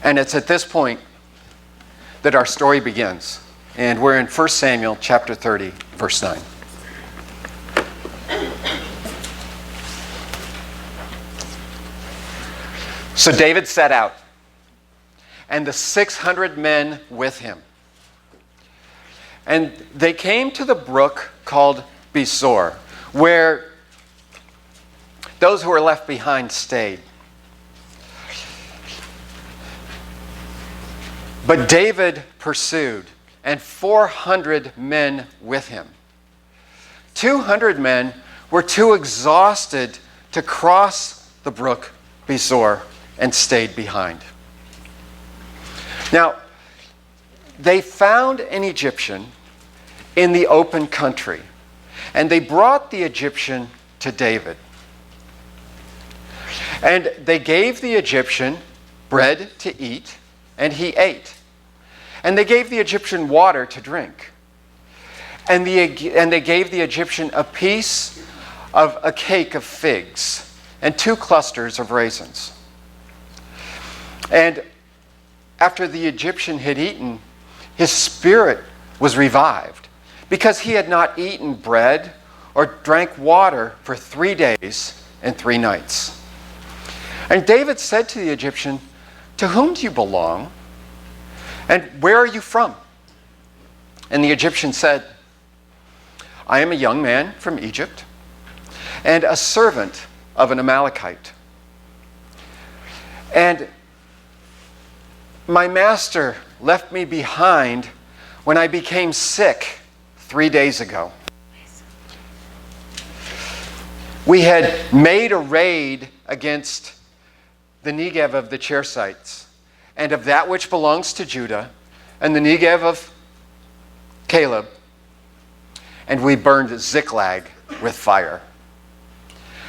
And it's at this point that our story begins. And we're in 1 Samuel chapter 30, verse 9. So David set out, and the 600 men with him. And they came to the brook called Besor, where those who were left behind stayed. But David pursued, and 400 men with him. 200 men were too exhausted to cross the brook Besor and stayed behind. Now, they found an Egyptian in the open country, and they brought the Egyptian to David. And they gave the Egyptian bread to eat, and he ate. And they gave the Egyptian water to drink. And they gave the Egyptian a piece of a cake of figs and 2 clusters of raisins. And after the Egyptian had eaten, his spirit was revived, because he had not eaten bread or drank water for 3 days and 3 nights. And David said to the Egyptian, "To whom do you belong? And where are you from?" And the Egyptian said, "I am a young man from Egypt, and a servant of an Amalekite. And my master left me behind when I became sick 3 days ago. We had made a raid against the Negev of the Cherethites, and of that which belongs to Judah, and the Negev of Caleb, and we burned Ziklag with fire."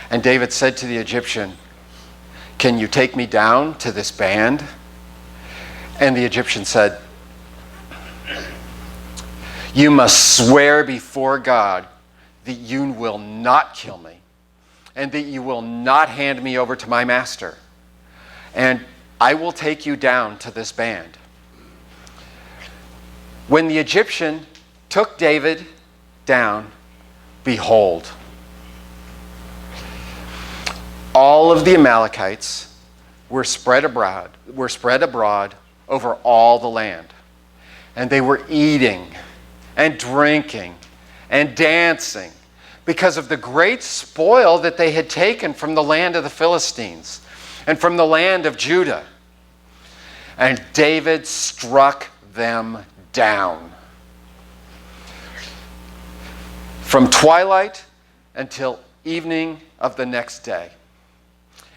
And David said to the Egyptian, "Can you take me down to this band?" And the Egyptian said, "You must swear before God that you will not kill me, and that you will not hand me over to my master, and I will take you down to this band." When the Egyptian took David down, behold, all of the Amalekites were spread abroad over all the land. And they were eating and drinking and dancing because of the great spoil that they had taken from the land of the Philistines and from the land of Judah. And David struck them down from twilight until evening of the next day.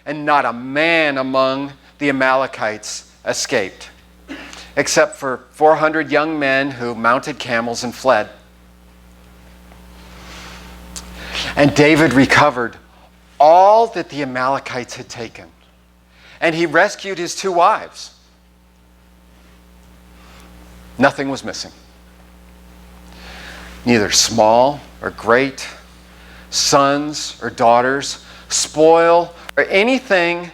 And not a man among the Amalekites escaped, except for 400 young men who mounted camels and fled. And David recovered all that the Amalekites had taken, and he rescued his 2 wives. Nothing was missing. Neither small or great, sons or daughters, spoil or anything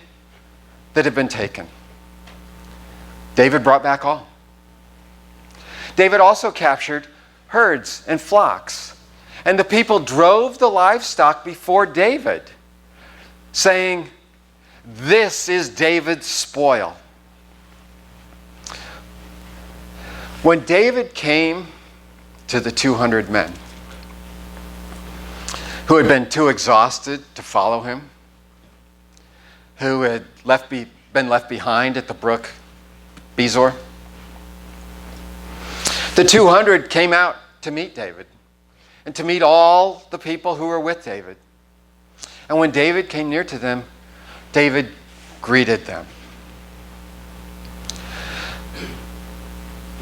that had been taken. David brought back all. David also captured herds and flocks, and the people drove the livestock before David, saying, "This is David's spoil." When David came to the 200 men who had been too exhausted to follow him, who had been left behind at the brook Besor, the 200 came out to meet David and to meet all the people who were with David. And when David came near to them, David greeted them.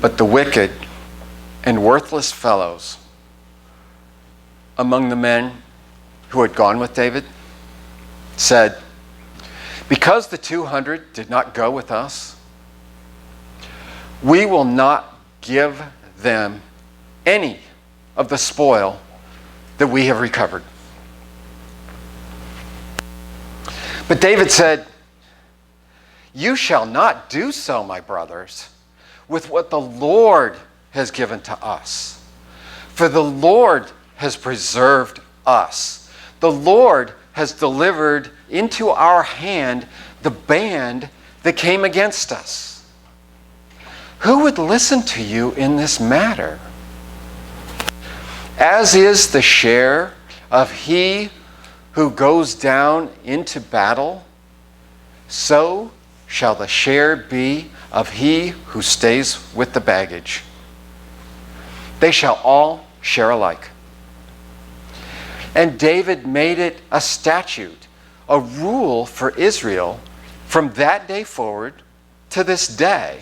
But the wicked and worthless fellows among the men who had gone with David said, "Because the 200 did not go with us, we will not give them any of the spoil that we have recovered." But David said, You shall not do so, my brothers, with what the Lord has given to us. For the Lord has preserved us. The Lord has delivered into our hand the band that came against us. Who would listen to you in this matter? As is the share of he who goes down into battle, so shall the share be of he who stays with the baggage. They shall all share alike. And David made it a statute, a rule for Israel from that day forward to this day.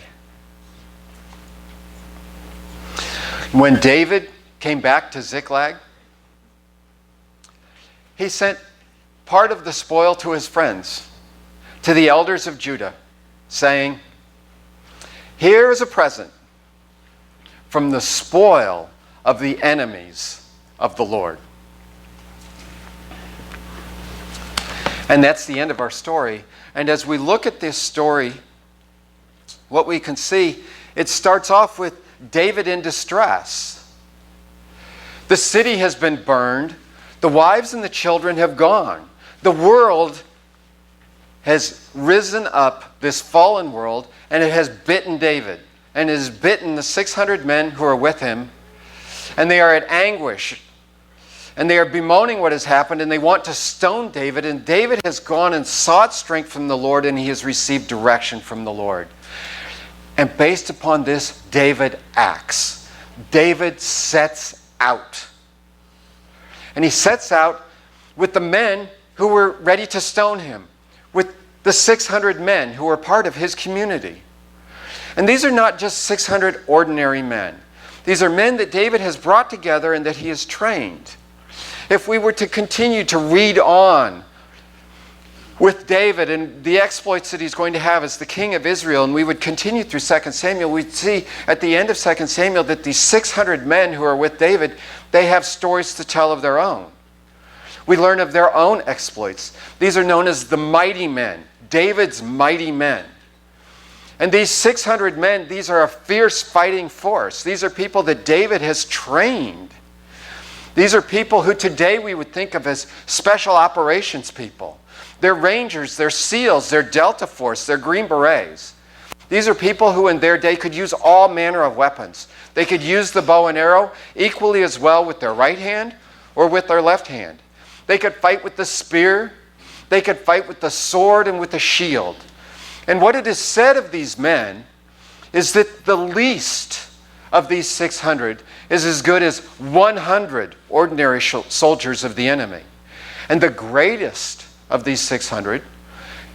When David came back to Ziklag, he sent part of the spoil to his friends, to the elders of Judah, saying, "Here is a present from the spoil of the enemies of the Lord." And that's the end of our story. And as we look at this story, what we can see, it starts off with David in distress. The city has been burned. The wives and the children have gone. The world has risen up, this fallen world, and it has bitten David. And it has bitten the 600 men who are with him. And they are at anguish. And they are bemoaning what has happened, and they want to stone David. And David has gone and sought strength from the Lord, and he has received direction from the Lord. And based upon this, David acts. David sets out. And he sets out with the men who were ready to stone him, with the 600 men who were part of his community. And these are not just 600 ordinary men. These are men that David has brought together and that he has trained. If we were to continue to read on with David and the exploits that he's going to have as the king of Israel, and we would continue through 2 Samuel, we'd see at the end of 2 Samuel that these 600 men who are with David, they have stories to tell of their own. We learn of their own exploits. These are known as the mighty men, David's mighty men. And these 600 men, these are a fierce fighting force. These are people that David has trained. These are people who today we would think of as special operations people. They're Rangers, they're SEALs, they're Delta Force, they're Green Berets. These are people who in their day could use all manner of weapons. They could use the bow and arrow equally as well with their right hand or with their left hand. They could fight with the spear. They could fight with the sword and with the shield. And what it is said of these men is that the least of these 600 is as good as 100 ordinary soldiers of the enemy. And the greatest of these 600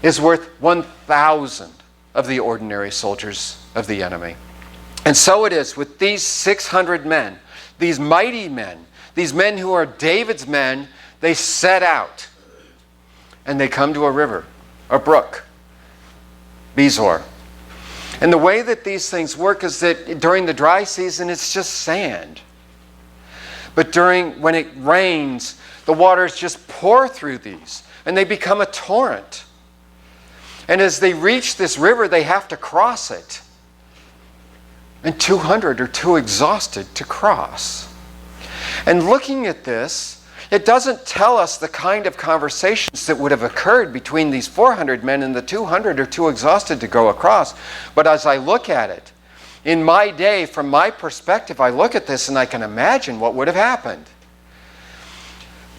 is worth 1,000 of the ordinary soldiers of the enemy. And so it is with these 600 men, these mighty men, these men who are David's men. They set out and they come to a river, a brook, Bezor. And the way that these things work is that during the dry season, it's just sand. But when it rains, the waters just pour through these and they become a torrent. And as they reach this river, they have to cross it. And 200 are too exhausted to cross. And looking at this, it doesn't tell us the kind of conversations that would have occurred between these 400 men and the 200 are too exhausted to go across. But as I look at it, in my day, from my perspective, I look at this and I can imagine what would have happened.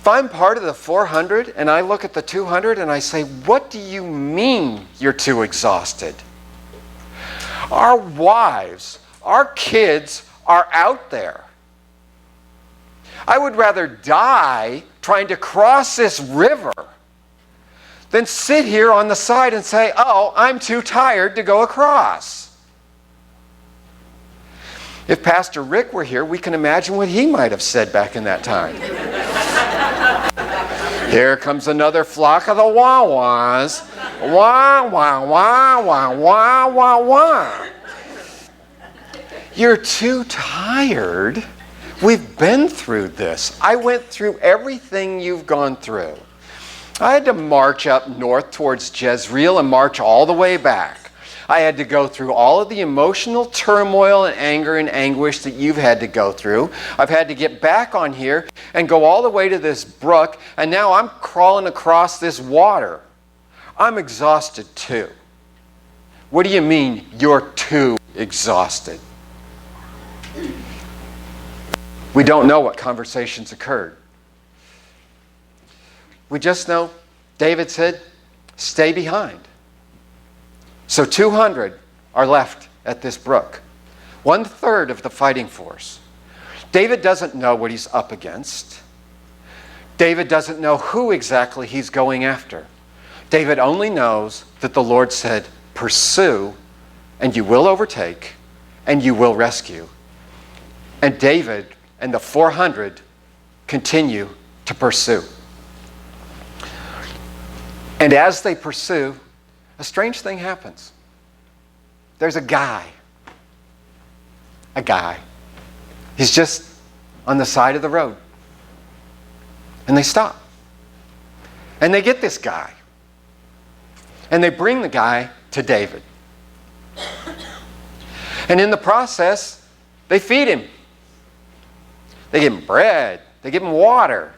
If I'm part of the 400 and I look at the 200 and I say, what do you mean you're too exhausted? Our wives, our kids are out there. I would rather die trying to cross this river than sit here on the side and say, oh, I'm too tired to go across. If Pastor Rick were here, we can imagine what he might have said back in that time. Here comes another flock of the wah-wahs. Wah, wah, wah, wah, wah, wah, wah. You're too tired. We've been through this. I went through everything you've gone through. I had to march up north towards Jezreel and march all the way back. I had to go through all of the emotional turmoil and anger and anguish that you've had to go through. I've had to get back on here and go all the way to this brook, and now I'm crawling across this water. I'm exhausted too. What do you mean you're too exhausted? We don't know what conversations occurred. We just know David said, stay behind. So 200 are left at this brook. 1/3 of the fighting force. David doesn't know what he's up against. David doesn't know who exactly he's going after. David only knows that the Lord said, pursue, and you will overtake, and you will rescue. And David and the 400 continue to pursue. And as they pursue, a strange thing happens. There's a guy. He's just on the side of the road. And they stop. And they get this guy. And they bring the guy to David. And in the process, they feed him. They give him bread. They give him water.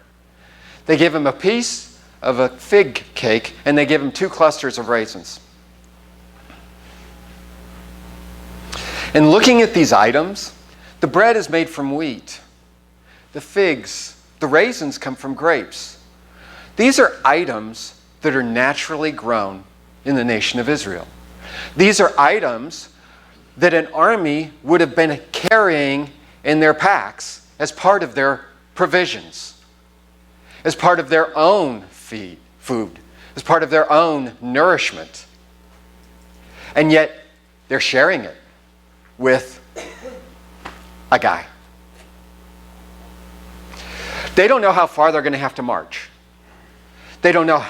They give him a piece of a fig cake, and they give him 2 clusters of raisins. And looking at these items, the bread is made from wheat. The figs, the raisins come from grapes. These are items that are naturally grown in the nation of Israel. These are items that an army would have been carrying in their packs as part of their provisions, as part of their own food, as part of their own nourishment. And yet, they're sharing it with a guy. They don't know how far they're going to have to march. They don't know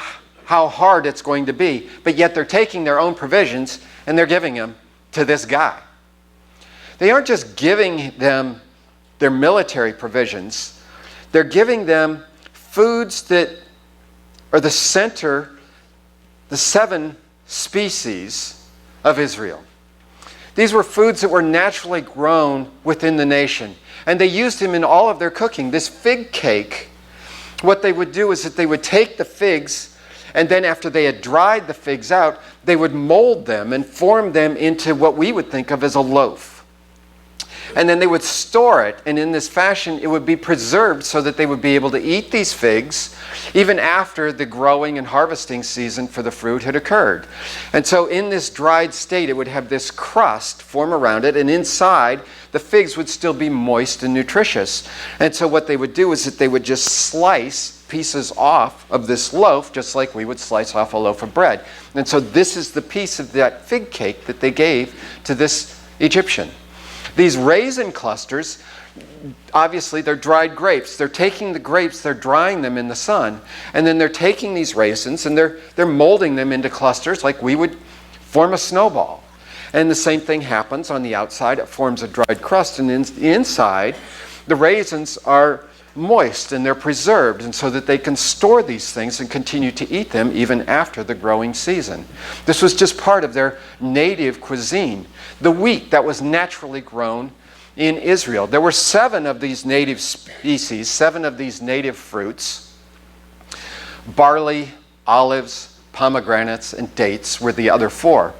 how hard it's going to be, but yet they're taking their own provisions and they're giving them to this guy. They aren't just giving them their military provisions. They're giving them foods that are the center, the 7 species of Israel. These were foods that were naturally grown within the nation, and they used them in all of their cooking. This fig cake, what they would do is that they would take the figs, and then after they had dried the figs out, they would mold them and form them into what we would think of as a loaf. And then they would store it, and in this fashion it would be preserved so that they would be able to eat these figs even after the growing and harvesting season for the fruit had occurred. And so in this dried state it would have this crust form around it, and inside the figs would still be moist and nutritious. And so what they would do is that they would just slice pieces off of this loaf just like we would slice off a loaf of bread. And so this is the piece of that fig cake that they gave to this Egyptian. These raisin clusters, obviously they're dried grapes. They're taking the grapes, they're drying them in the sun, and then they're taking these raisins and they're molding them into clusters like we would form a snowball. And the same thing happens on the outside. It forms a dried crust, and inside the raisins are moist and they're preserved, and so that they can store these things and continue to eat them even after the growing season. This was just part of their native cuisine. The wheat that was naturally grown in Israel. There were 7 of these native species, 7 of these native fruits. Barley, olives, pomegranates, and dates were the other 4.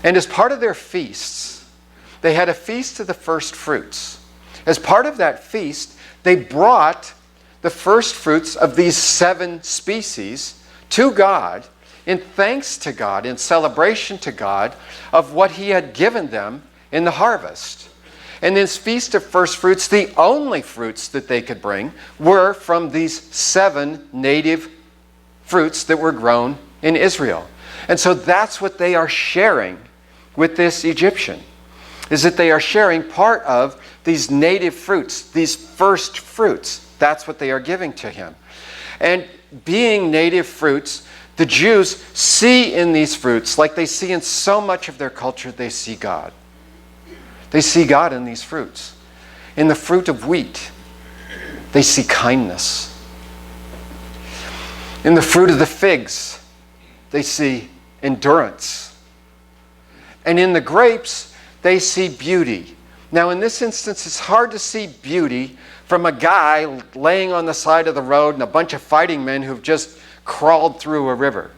And as part of their feasts, they had a feast of the first fruits. As part of that feast, they brought the first fruits of these 7 species to God in thanks to God, in celebration to God of what He had given them in the harvest. And this feast of first fruits, the only fruits that they could bring were from these 7 native fruits that were grown in Israel. And so that's what they are sharing with this Egyptian, is that they are sharing part of these native fruits, these first fruits. That's what they are giving to him. And being native fruits, the Jews see in these fruits, like they see in so much of their culture, they see God. They see God in these fruits. In the fruit of wheat, they see kindness. In the fruit of the figs, they see endurance. And in the grapes, they see beauty. Now, in this instance, it's hard to see beauty from a guy laying on the side of the road and a bunch of fighting men who've just crawled through a river.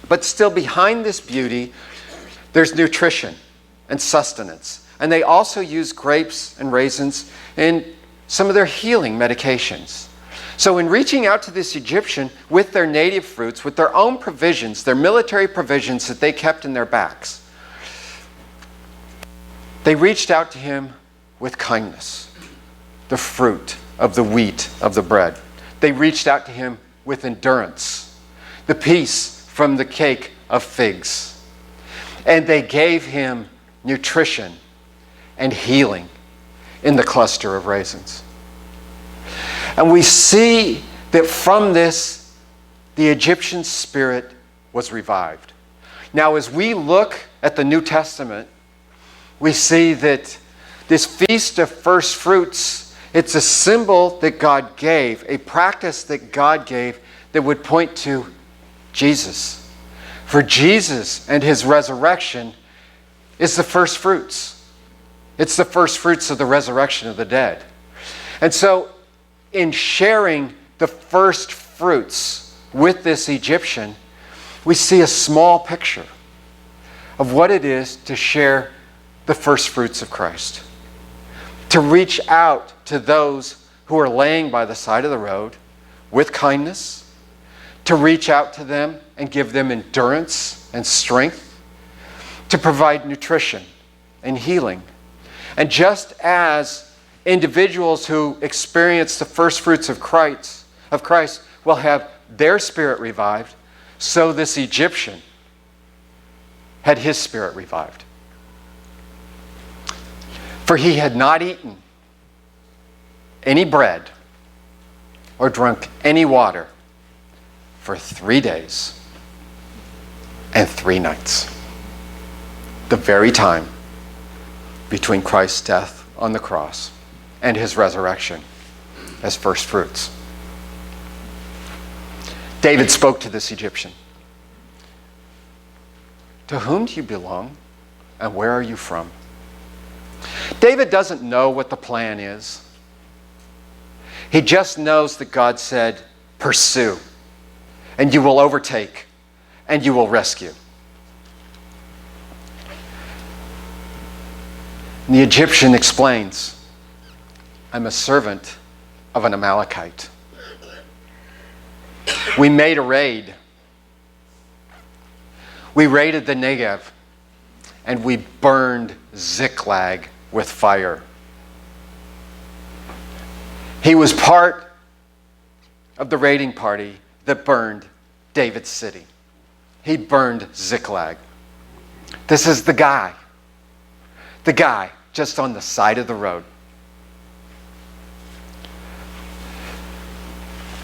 But still, behind this beauty, there's nutrition and sustenance. And they also use grapes and raisins in some of their healing medications. So in reaching out to this Egyptian with their native fruits, with their own provisions, their military provisions that they kept in their backs, they reached out to him with kindness, the fruit of the wheat of the bread. They reached out to him with endurance, the piece from the cake of figs. And they gave him nutrition and healing in the cluster of raisins. And we see that from this, the Egyptian spirit was revived. Now, as we look at the New Testament, we see that this Feast of First Fruits, it's a symbol that God gave, a practice that God gave that would point to Jesus. For Jesus and his resurrection is the first fruits. It's the first fruits of the resurrection of the dead. And so, in sharing the first fruits with this Egyptian, we see a small picture of what it is to share the first fruits of Christ. To reach out to those who are laying by the side of the road with kindness, to reach out to them and give them endurance and strength, to provide nutrition and healing. And just as individuals who experience the first fruits of Christ will have their spirit revived, so this Egyptian had his spirit revived. For he had not eaten any bread or drunk any water for 3 days and 3 nights. The very time between Christ's death on the cross and his resurrection as first fruits. David spoke to this Egyptian. To whom do you belong, and where are you from? David doesn't know what the plan is. He just knows that God said, pursue, and you will overtake, and you will rescue. And the Egyptian explains, I'm a servant of an Amalekite. We made a raid. We raided the Negev, and we burned Ziklag with fire. He was part of the raiding party that burned David's city. He burned Ziklag. This is the guy just on the side of the road.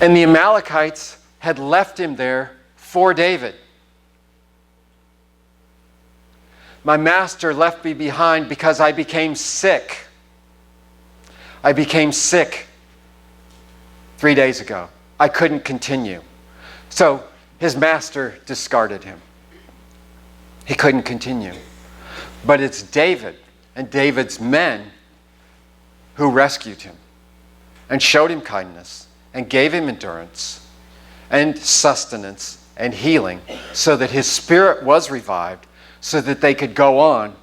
And the Amalekites had left him there for David. My master left me behind because I became sick. I became sick 3 days ago. I couldn't continue. So his master discarded him. He couldn't continue. But it's David and David's men who rescued him and showed him kindness and gave him endurance and sustenance and healing so that his spirit was revived, so that they could go on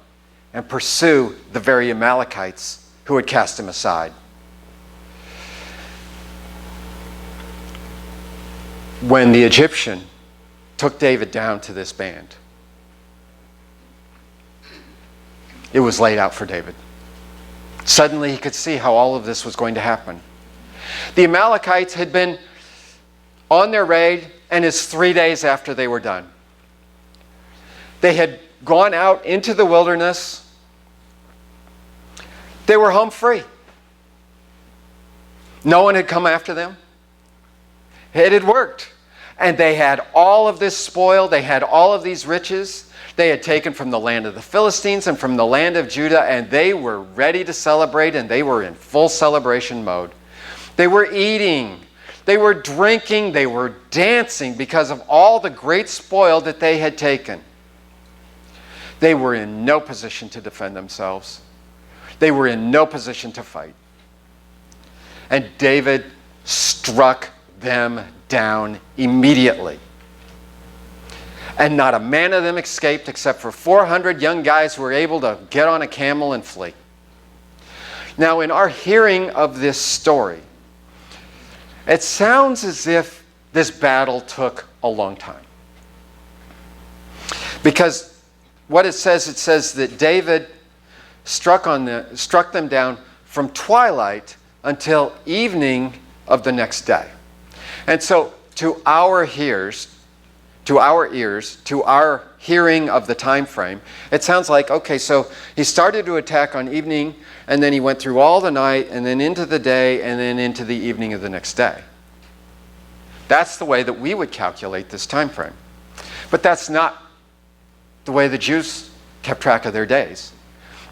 and pursue the very Amalekites who had cast him aside. When the Egyptian took David down to this band, it was laid out for David. Suddenly he could see how all of this was going to happen. The Amalekites had been on their raid, and it's 3 days after they were done. They had gone out into the wilderness. They were home free. No one had come after them. It had worked. And they had all of this spoil. They had all of these riches. They had taken from the land of the Philistines and from the land of Judah, and they were ready to celebrate, and they were in full celebration mode. They were eating. They were drinking, they were dancing because of all the great spoil that they had taken. They were in no position to defend themselves. They were in no position to fight. And David struck them down immediately. And not a man of them escaped except for 400 young guys who were able to get on a camel and flee. Now, in our hearing of this story, it sounds as if this battle took a long time. Because what it says that David struck them down from twilight until evening of the next day. And so to our ears, to our hearing of the time frame, it sounds like, okay, so he started to attack on evening, and then he went through all the night, and then into the day, and then into the evening of the next day. That's the way that we would calculate this time frame. But that's not the way the Jews kept track of their days.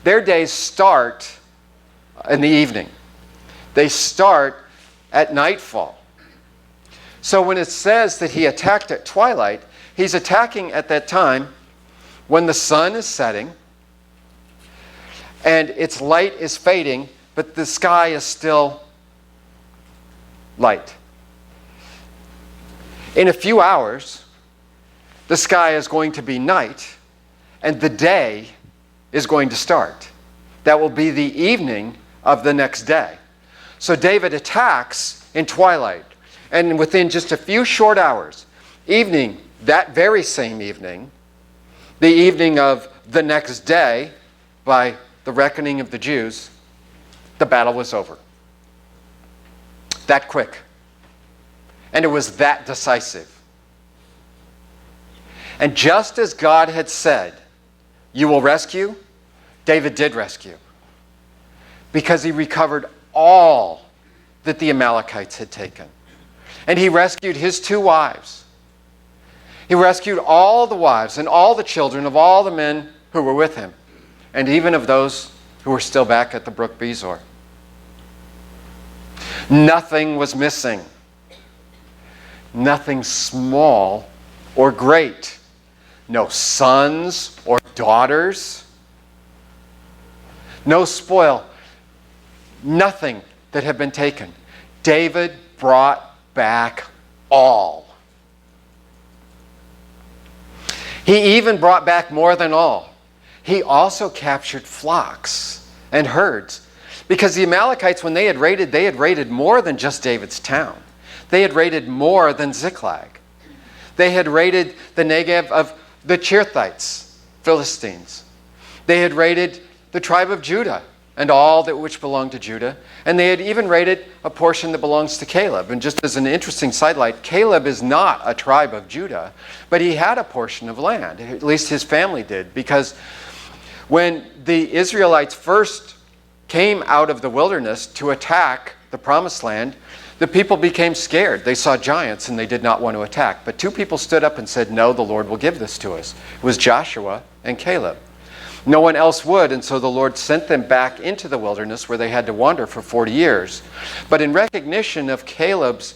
Their days start in the evening. They start at nightfall. So when it says that he attacked at twilight, he's attacking at that time when the sun is setting and its light is fading, but the sky is still light. In a few hours, the sky is going to be night and the day is going to start. That will be the evening of the next day. So David attacks in twilight. And within just a few short hours, evening, that very same evening, the evening of the next day, by the reckoning of the Jews, the battle was over. That quick. And it was that decisive. And just as God had said, you will rescue, David did rescue. Because he recovered all that the Amalekites had taken. And he rescued his 2 wives. He rescued all the wives and all the children of all the men who were with him, and even of those who were still back at the brook Bezor. Nothing was missing. Nothing small or great. No sons or daughters. No spoil. Nothing that had been taken. David brought back all. He even brought back more than all. He also captured flocks and herds. Because the Amalekites, when they had raided more than just David's town. They had raided more than Ziklag. They had raided the Negev of the Cherethites, Philistines. They had raided the tribe of Judah and all that which belonged to Judah. And they had even raided a portion that belongs to Caleb. And just as an interesting sidelight, Caleb is not a tribe of Judah, but he had a portion of land. At least his family did. Because when the Israelites first came out of the wilderness to attack the promised land, the people became scared. They saw giants and they did not want to attack. But 2 people stood up and said, no, the Lord will give this to us. It was Joshua and Caleb. No one else would, and so the Lord sent them back into the wilderness where they had to wander for 40 years. But in recognition of Caleb's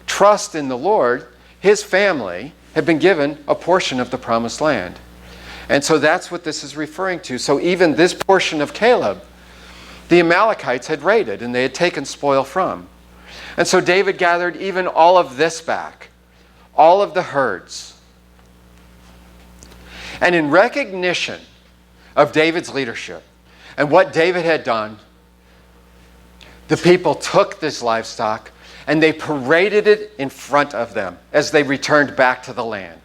trust in the Lord, his family had been given a portion of the promised land. And so that's what this is referring to. So even this portion of Caleb, the Amalekites had raided and they had taken spoil from. And so David gathered even all of this back, all of the herds. And in recognition of David's leadership and what David had done, the people took this livestock and they paraded it in front of them as they returned back to the land.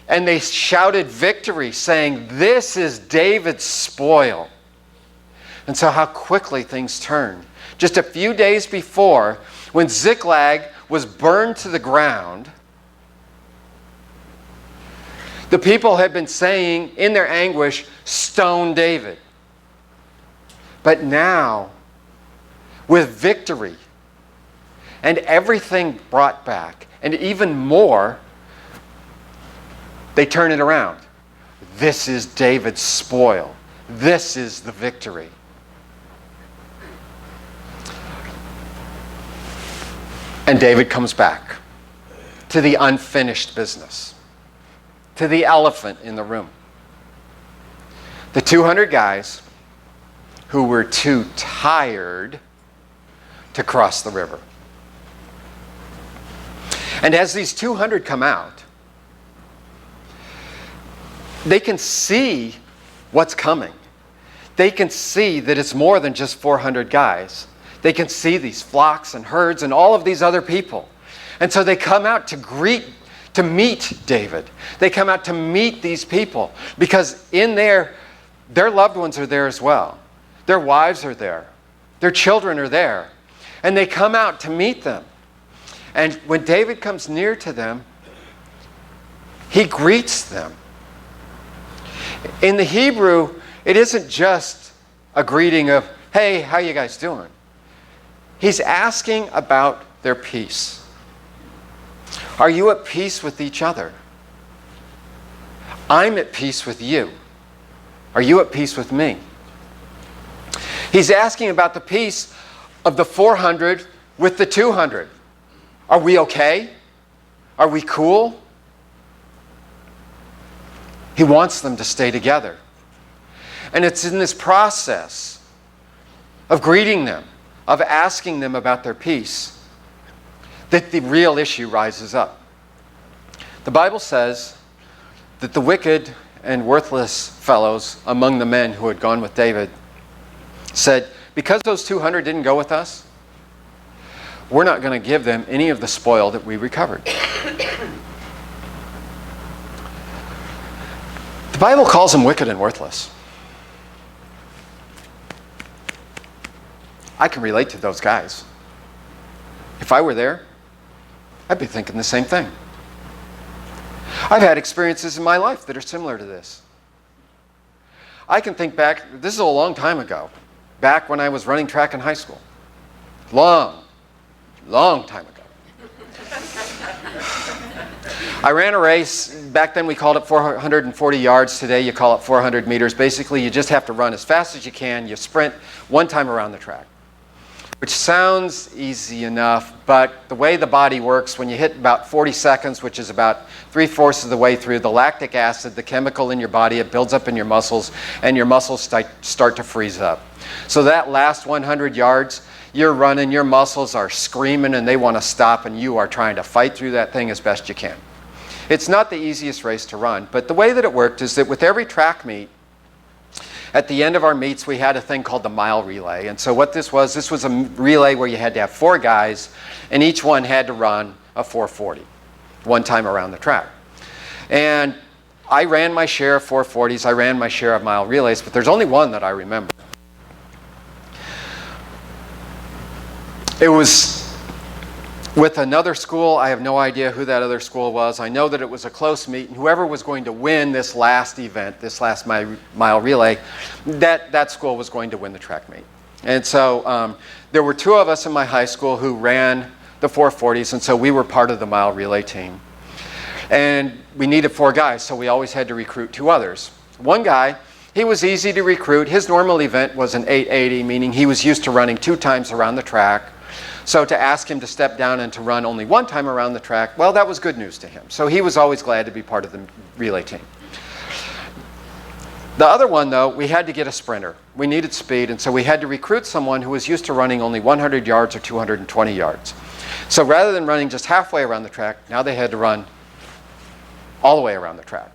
And they shouted victory, saying, this is David's spoil. And so how quickly things turned. Just a few days before, when Ziklag was burned to the ground, the people had been saying in their anguish, stone David. But now, with victory and everything brought back, and even more, they turn it around. This is David's spoil. This is the victory. And David comes back to the unfinished business, to the elephant in the room. The 200 guys who were too tired to cross the river. And as these 200 come out, they can see what's coming. They can see that it's more than just 400 guys. They can see these flocks and herds and all of these other people. And so they come out to meet David. They come out to meet these people because in there, their loved ones are there as well. Their wives are there. Their children are there. And they come out to meet them. And when David comes near to them, he greets them. In the Hebrew, it isn't just a greeting of, hey, how you guys doing? He's asking about their peace. Are you at peace with each other? I'm at peace with you. Are you at peace with me? He's asking about the peace of the 400 with the 200. Are we okay? Are we cool? He wants them to stay together. And it's in this process of greeting them, of asking them about their peace, that the real issue rises up. The Bible says that the wicked and worthless fellows among the men who had gone with David said, because those 200 didn't go with us, we're not going to give them any of the spoil that we recovered. The Bible calls them wicked and worthless. I can relate to those guys. If I were there, I'd be thinking the same thing. I've had experiences in my life that are similar to this. I can think back, this is a long time ago, back when I was running track in high school. Long time ago. I ran a race. Back then we called it 440 yards. Today you call it 400 meters. Basically, you just have to run as fast as you can. You sprint one time around the track, which sounds easy enough, but the way the body works, when you hit about 40 seconds, which is about 3/4 of the way through, the lactic acid, the chemical in your body, it builds up in your muscles, and your muscles start to freeze up. So that last 100 yards, you're running, your muscles are screaming, and they want to stop, and you are trying to fight through that thing as best you can. It's not the easiest race to run, but the way that it worked is that with every track meet, at the end of our meets, we had a thing called the mile relay. And so what this was a relay where you had to have 4 guys, and each one had to run a 440 one time around the track. And I ran my share of 440s. I ran my share of mile relays, but there's only one that I remember. It was with another school. I have no idea who that other school was. I know that it was a close meet, and whoever was going to win this last event, this last mile relay, that school was going to win the track meet. And so there were 2 of us in my high school who ran the 440s, and so we were part of the mile relay team. And we needed 4 guys, so we always had to recruit 2 others. One guy, he was easy to recruit. His normal event was an 880, meaning he was used to running 2 times around the track. So to ask him to step down and to run only 1 time around the track, well, that was good news to him. So he was always glad to be part of the relay team. The other one, though, we had to get a sprinter. We needed speed, and so we had to recruit someone who was used to running only 100 yards or 220 yards. So rather than running just halfway around the track, now they had to run all the way around the track.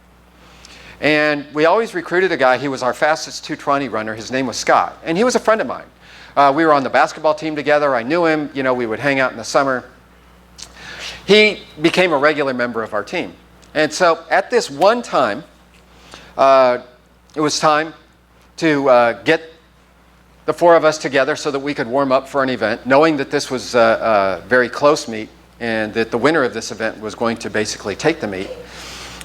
And we always recruited a guy. He was our fastest 220 runner. His name was Scott, and he was a friend of mine. We were on the basketball team together. I knew him. You know, we would hang out in the summer. He became a regular member of our team. And so at this one time, it was time to get the 4 of us together so that we could warm up for an event, knowing that this was a very close meet and that the winner of this event was going to basically take the meet.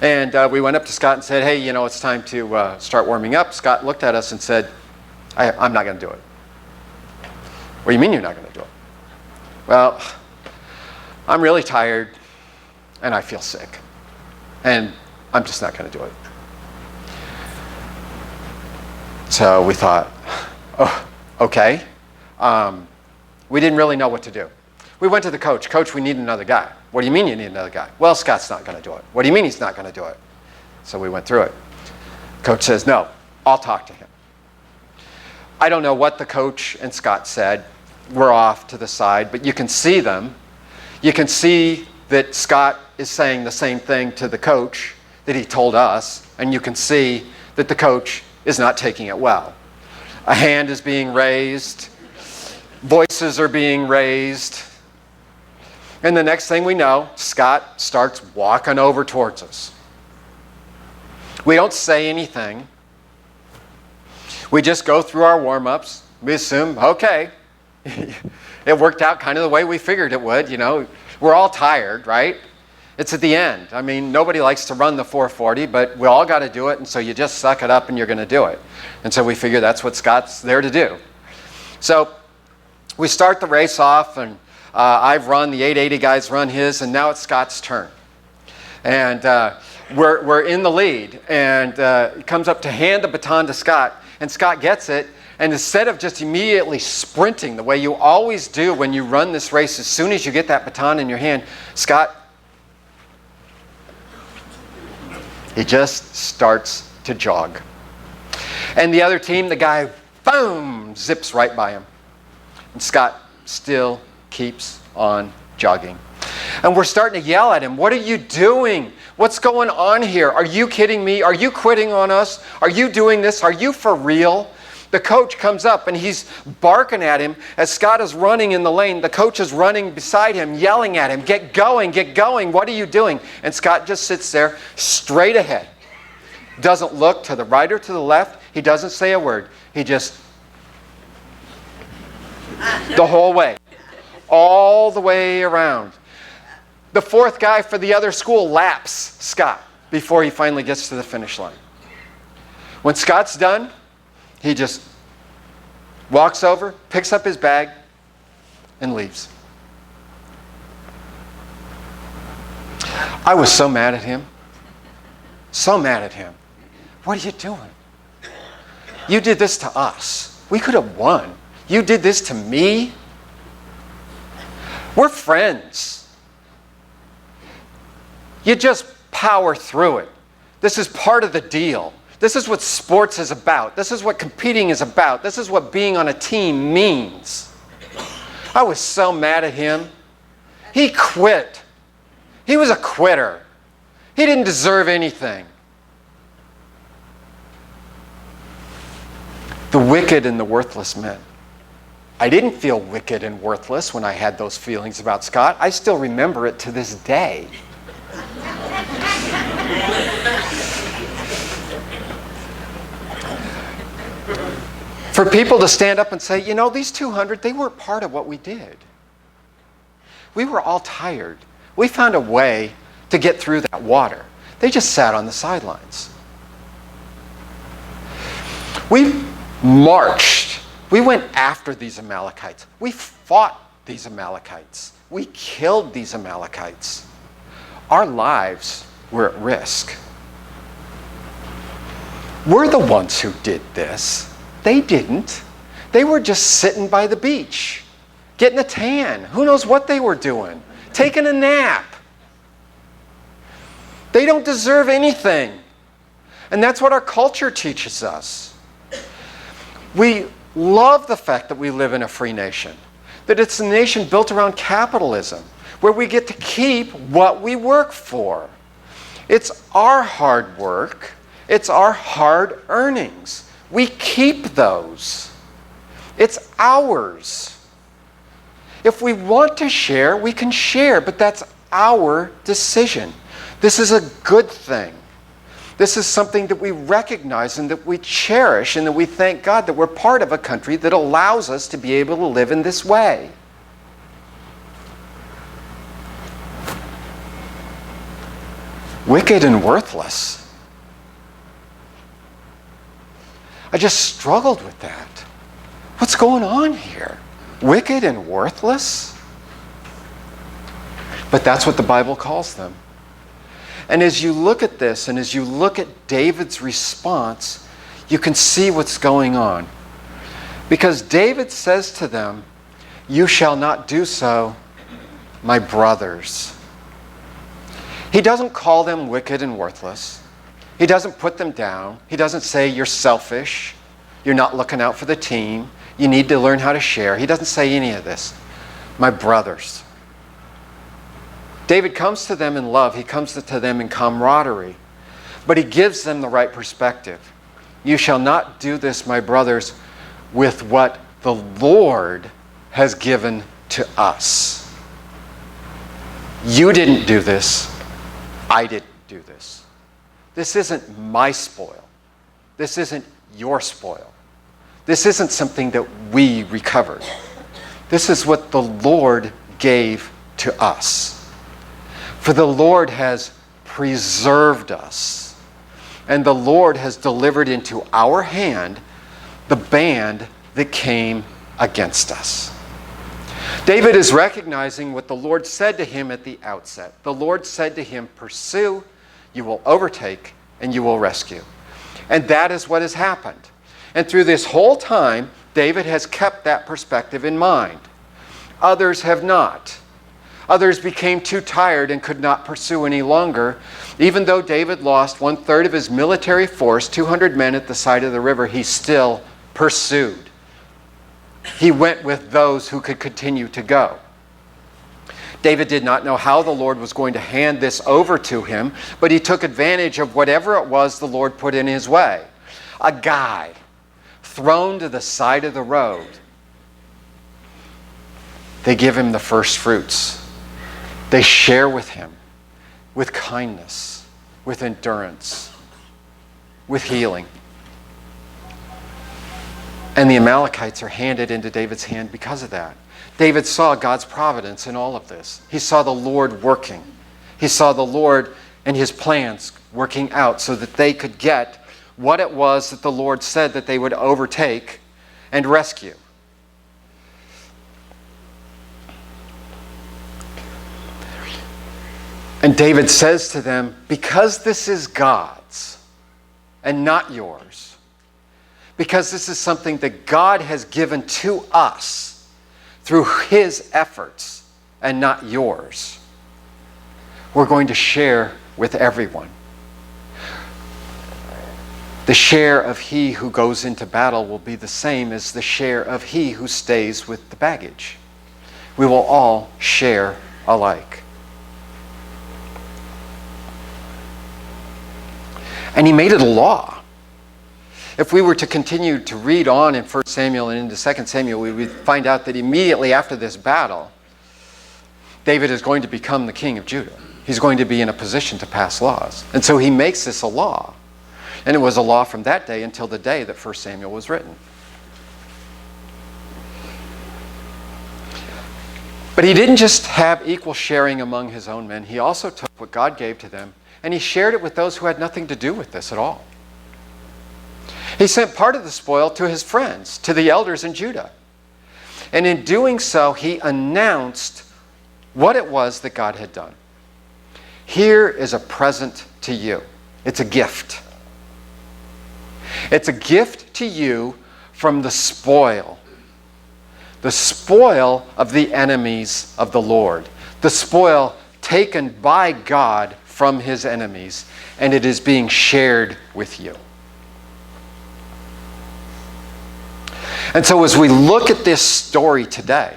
And we went up to Scott and said, hey, you know, it's time to start warming up. Scott looked at us and said, I'm not going to do it. What do you mean you're not going to do it? Well, I'm really tired and I feel sick. And I'm just not going to do it. So we thought, oh, okay. We didn't really know what to do. we went to the coach. Coach, we need another guy. What do you mean you need another guy? Well, Scott's not going to do it. What do you mean he's not going to do it? So we went through it. Coach says, no, I'll talk to him. I don't know what the coach and Scott said. We're off to the side, but you can see them. You can see that Scott is saying the same thing to the coach that he told us, and you can see that the coach is not taking it well. A hand is being raised. Voices are being raised. And the next thing we know, Scott starts walking over towards us. We don't say anything. We just go through our warm-ups. We assume, okay, it worked out kind of the way we figured it would. You know, we're all tired, right? It's at the end. I mean, nobody likes to run the 440, but we all got to do it, and so you just suck it up and you're going to do it. And so we figure that's what Scott's there to do. So we start the race off, and I've run, the 880 guys run his, and now it's Scott's turn. And we're in the lead, and it comes up to hand the baton to Scott, and Scott gets it, and instead of just immediately sprinting the way you always do when you run this race, as soon as you get that baton in your hand, Scott, he just starts to jog. And the other team, the guy, boom, zips right by him. And Scott still keeps on jogging. And we're starting to yell at him, what are you doing? What's going on here? Are you kidding me? Are you quitting on us? Are you doing this? Are you for real? The coach comes up and he's barking at him as Scott is running in the lane. The coach is running beside him, yelling at him, get going, what are you doing? And Scott just sits there straight ahead. Doesn't look to the right or to the left. He doesn't say a word. He just, the whole way, all the way around. The fourth guy for the other school laps Scott before he finally gets to the finish line. When Scott's done, he just walks over, picks up his bag, and leaves. I was so mad at him. So mad at him. What are you doing? You did this to us. We could have won. You did this to me. We're friends. You just power through it. This is part of the deal. This is what sports is about. This is what competing is about. This is what being on a team means. I was so mad at him. He quit. He was a quitter. He didn't deserve anything. The wicked and the worthless men. I didn't feel wicked and worthless when I had those feelings about Scott. I still remember it to this day. For people to stand up and say, you know, these 200, they weren't part of what we did. We were all tired. We found a way to get through that water. They just sat on the sidelines. We marched. We went after these Amalekites. We fought these Amalekites. We killed these Amalekites. Our lives were at risk. We're the ones who did this. They didn't. They were just sitting by the beach, getting a tan. Who knows what they were doing? Taking a nap. They don't deserve anything. And that's what our culture teaches us. We love the fact that we live in a free nation, that it's a nation built around capitalism, where we get to keep what we work for. It's our hard work. It's our hard earnings. We keep those. It's ours. If we want to share, we can share, but that's our decision. This is a good thing. This is something that we recognize and that we cherish and that we thank God that we're part of a country that allows us to be able to live in this way. Wicked and worthless. I just struggled with that. What's going on here? Wicked and worthless? But that's what the Bible calls them. And as you look at this, and as you look at David's response, you can see what's going on. Because David says to them, "You shall not do so my brothers. He doesn't call them wicked and worthless. He doesn't put them down. He doesn't say you're selfish. You're not looking out for the team. You need to learn how to share. He doesn't say any of this. My brothers. David comes to them in love. He comes to them in camaraderie. But he gives them the right perspective. You shall not do this, my brothers, with what the Lord has given to us. You didn't do this. I didn't do this. This isn't my spoil. This isn't your spoil. This isn't something that we recovered. This is what the Lord gave to us. For the Lord has preserved us, and the Lord has delivered into our hand the band that came against us. David is recognizing what the Lord said to him at the outset. The Lord said to him, pursue, you will overtake, and you will rescue. And that is what has happened. And through this whole time, David has kept that perspective in mind. Others have not. Others became too tired and could not pursue any longer. Even though David lost 1/3 of his military force, 200 men at the side of the river, he still pursued. He went with those who could continue to go. David did not know how the Lord was going to hand this over to him, but he took advantage of whatever it was the Lord put in his way. A guy thrown to the side of the road. They give him the first fruits. They share with him with kindness, with endurance, with healing. And the Amalekites are handed into David's hand because of that. David saw God's providence in all of this. He saw the Lord working. He saw the Lord and his plans working out so that they could get what it was that the Lord said that they would overtake and rescue. And David says to them, because this is God's and not yours, because this is something that God has given to us through his efforts and not yours, we're going to share with everyone. The share of he who goes into battle will be the same as the share of he who stays with the baggage. We will all share alike. And he made it a law. If we were to continue to read on in 1 Samuel and into 2 Samuel, we would find out that immediately after this battle, David is going to become the king of Judah. He's going to be in a position to pass laws. And so he makes this a law. And it was a law from that day until the day that 1 Samuel was written. But he didn't just have equal sharing among his own men. He also took what God gave to them and he shared it with those who had nothing to do with this at all. He sent part of the spoil to his friends, to the elders in Judah. And in doing so, he announced what it was that God had done. Here is a present to you. It's a gift. It's a gift to you from the spoil of the enemies of the Lord, the spoil taken by God from his enemies, and it is being shared with you. And so as we look at this story today,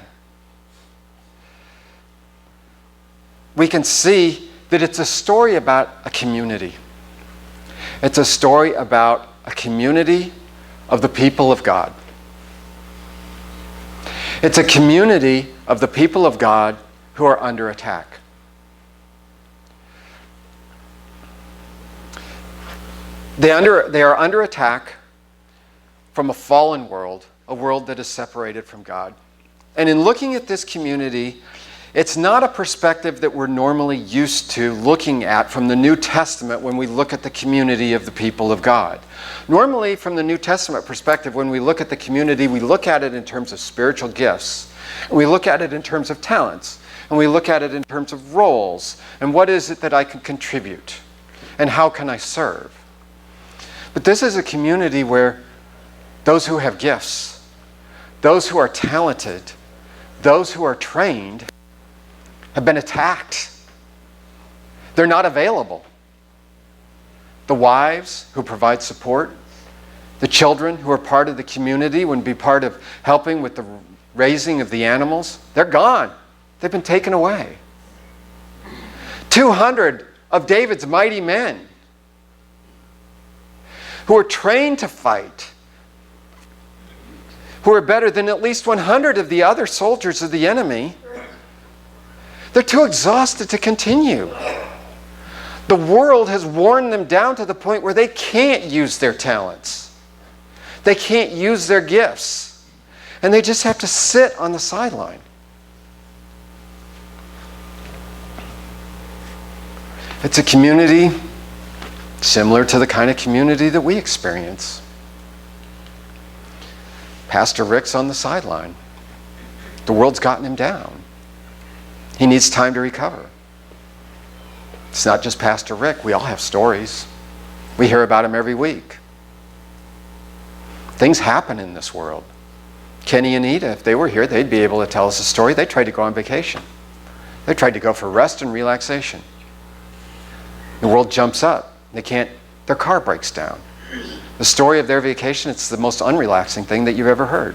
we can see that it's a story about a community. It's a story about a community of the people of God. It's a community of the people of God who are under attack. They are under attack from a fallen world, a world that is separated from God. And in looking at this community, it's not a perspective that we're normally used to looking at from the New Testament when we look at the community of the people of God. Normally, from the New Testament perspective, when we look at the community, we look at it in terms of spiritual gifts. And we look at it in terms of talents. And we look at it in terms of roles. And what is it that I can contribute? And how can I serve? But this is a community where those who have gifts, those who are talented, those who are trained, have been attacked. They're not available. The wives who provide support, the children who are part of the community, would be part of helping with the raising of the animals, they're gone. They've been taken away. 200 of David's mighty men who are trained to fight, who are better than at least 100 of the other soldiers of the enemy, they're too exhausted to continue. The world has worn them down to the point where they can't use their talents. They can't use their gifts. And they just have to sit on the sideline. It's a community similar to the kind of community that we experience. Pastor Rick's on the sideline. The world's gotten him down. He needs time to recover. It's not just Pastor Rick. We all have stories. We hear about him every week. Things happen in this world. Kenny and Anita, if they were here, they'd be able to tell us a story. They tried to go on vacation. They tried to go for rest and relaxation. The world jumps up. They can't, their car breaks down. The story of their vacation, it's the most unrelaxing thing that you've ever heard.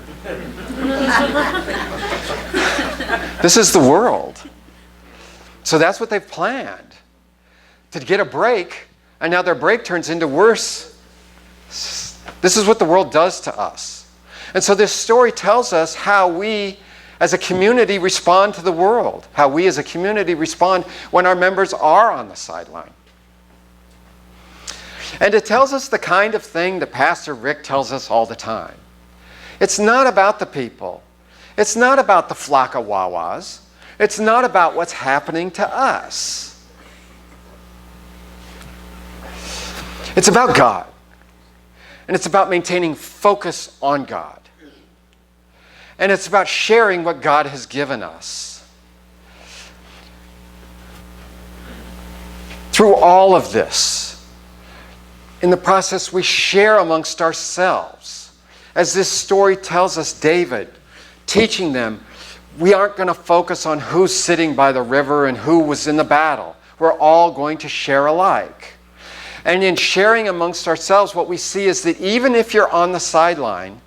This is the world. So that's what they've planned. To get a break, and now their break turns into worse. This is what the world does to us. And so this story tells us how we as a community respond to the world, how we as a community respond when our members are on the sideline. And it tells us the kind of thing that Pastor Rick tells us all the time. It's not about the people. It's not about the flock of Wawas. It's not about what's happening to us. It's about God. And it's about maintaining focus on God. And it's about sharing what God has given us. Through all of this, in the process, we share amongst ourselves. As this story tells us, David, teaching them, we aren't going to focus on who's sitting by the river and who was in the battle. We're all going to share alike. And in sharing amongst ourselves, what we see is that even if you're on the sideline,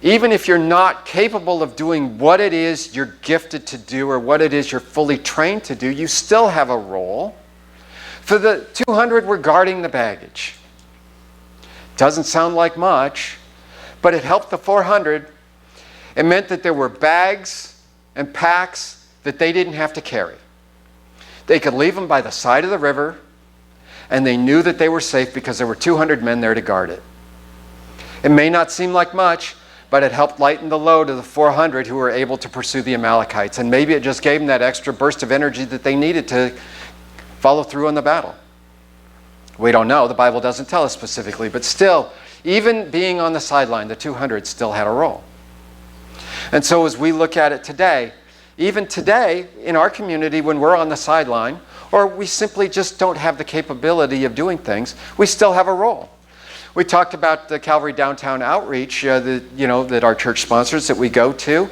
even if you're not capable of doing what it is you're gifted to do or what it is you're fully trained to do, you still have a role. For the 200 were guarding the baggage. Doesn't sound like much, but it helped the 400. It meant that there were bags and packs that they didn't have to carry. They could leave them by the side of the river, and they knew that they were safe because there were 200 men there to guard it. It may not seem like much, but it helped lighten the load of the 400 who were able to pursue the Amalekites. And maybe it just gave them that extra burst of energy that they needed to follow through on the battle. We don't know. The Bible doesn't tell us specifically. But still, even being on the sideline, the 200 still had a role. And so as we look at it today, even today in our community when we're on the sideline, or we simply just don't have the capability of doing things, we still have a role. We talked about the Calvary Downtown Outreach that our church sponsors that we go to.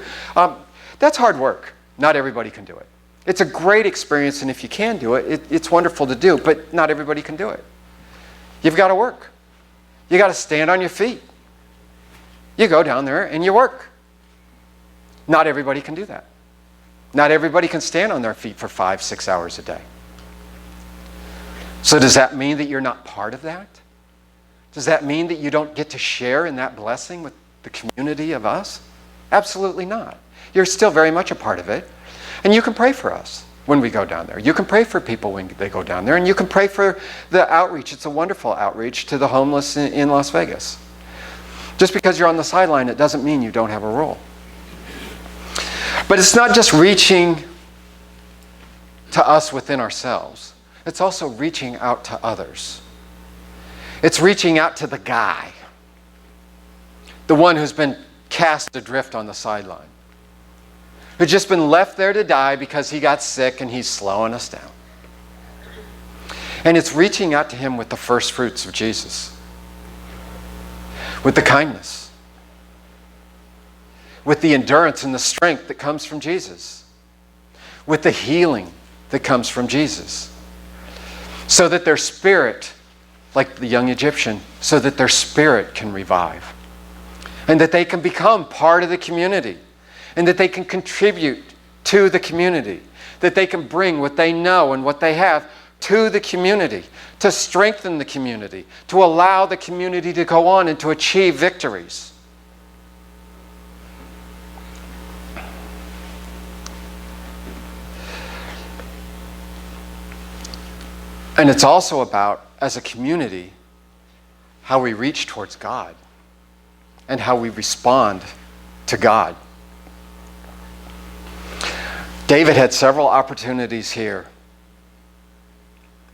That's hard work. Not everybody can do it. It's a great experience, and if you can do it, it's wonderful to do, but not everybody can do it. You've got to work. You got to stand on your feet. You go down there and you work. Not everybody can do that. Not everybody can stand on their feet for 5-6 hours a day. So does that mean that you're not part of that? Does that mean that you don't get to share in that blessing with the community of us? Absolutely not. You're still very much a part of it. And you can pray for us when we go down there. You can pray for people when they go down there. And you can pray for the outreach. It's a wonderful outreach to the homeless in Las Vegas. Just because you're on the sideline, it doesn't mean you don't have a role. But it's not just reaching to us within ourselves. It's also reaching out to others. It's reaching out to the guy, the one who's been cast adrift on the sideline, who's just been left there to die because he got sick and he's slowing us down. And it's reaching out to him with the first fruits of Jesus, with the kindness, with the endurance and the strength that comes from Jesus, with the healing that comes from Jesus. So that their spirit, like the young Egyptian, so that their spirit can revive. And that they can become part of the community. And that they can contribute to the community. That they can bring what they know and what they have to the community. To strengthen the community. To allow the community to go on and to achieve victories. And it's also about, as a community, how we reach towards God and how we respond to God. David had several opportunities here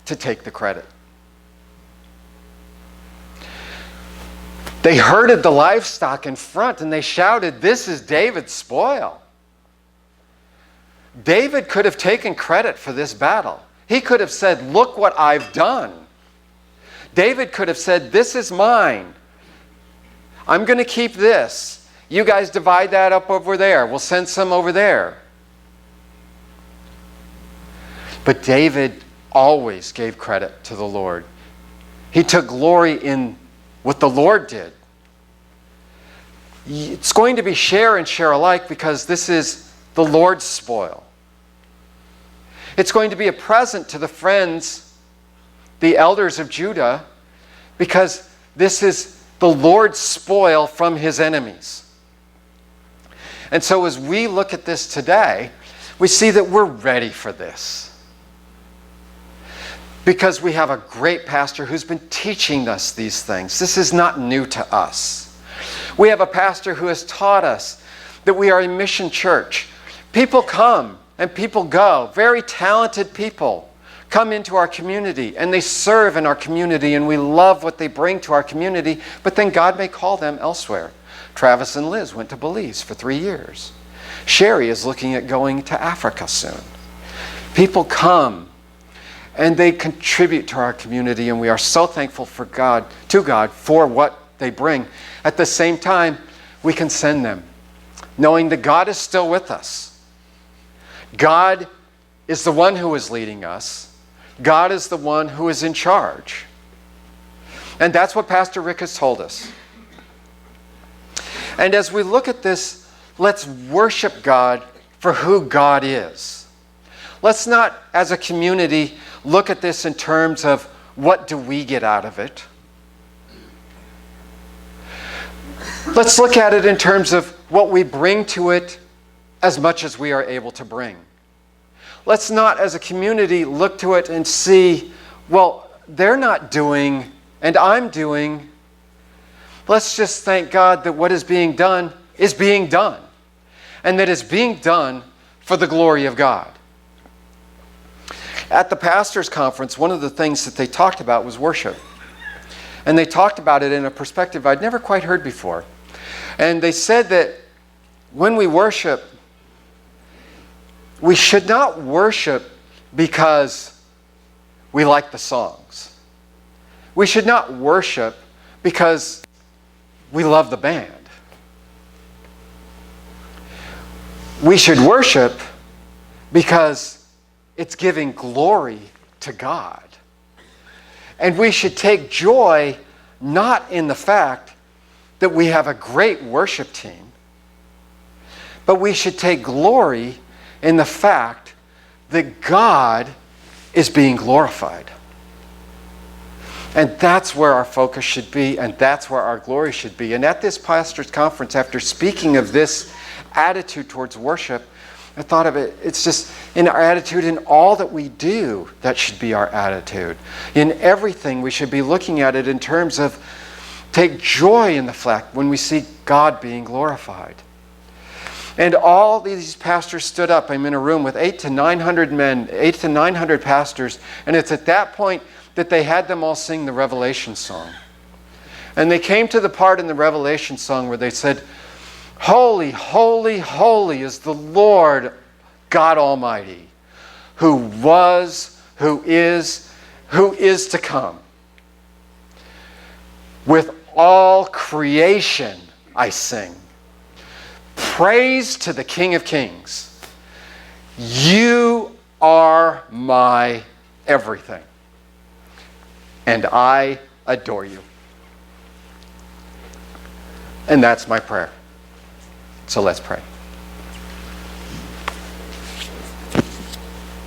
to take the credit. They herded the livestock in front and they shouted, "This is David's spoil." David could have taken credit for this battle. He could have said, "Look what I've done." David could have said, "This is mine. I'm going to keep this. You guys divide that up over there. We'll send some over there." But David always gave credit to the Lord. He took glory in what the Lord did. It's going to be share and share alike because this is the Lord's spoil. It's going to be a present to the friends, the elders of Judah, because this is the Lord's spoil from his enemies. And so as we look at this today, we see that we're ready for this. Because we have a great pastor who's been teaching us these things. This is not new to us. We have a pastor who has taught us that we are a mission church. People come and people go. Very talented people come into our community and they serve in our community and we love what they bring to our community, but then God may call them elsewhere. Travis and Liz went to Belize for 3 years. Sherry is looking at going to Africa soon. People come and they contribute to our community and we are so thankful to God for what they bring. At the same time, we can send them, knowing that God is still with us. God is the one who is leading us. God is the one who is in charge. And that's what Pastor Rick has told us. And as we look at this, let's worship God for who God is. Let's not, as a community, look at this in terms of what do we get out of it. Let's look at it in terms of what we bring to it as much as we are able to bring. Let's not, as a community, look to it and see, well, they're not doing and I'm doing. Let's just thank God that what is being done is being done. And that it's being done for the glory of God. At the pastors' conference, one of the things that they talked about was worship. And they talked about it in a perspective I'd never quite heard before. And they said that when we worship, we should not worship because we like the songs. We should not worship because we love the band. We should worship because it's giving glory to God. And we should take joy not in the fact that we have a great worship team, but we should take glory in the fact that God is being glorified. And that's where our focus should be, and that's where our glory should be. And at this pastor's conference, after speaking of this attitude towards worship, I thought of it, it's just in our attitude in all that we do, that should be our attitude. In everything, we should be looking at it in terms of take joy in the fact when we see God being glorified. And all these pastors stood up. I'm in a room with 800 to 900 men, 800 to 900 pastors, and it's at that point that they had them all sing the Revelation song. And they came to the part in the Revelation song where they said, "Holy, holy, holy is the Lord God Almighty, who was, who is to come. With all creation I sing. Praise to the King of Kings. You are my everything, and I adore you. And that's my prayer. So let's pray.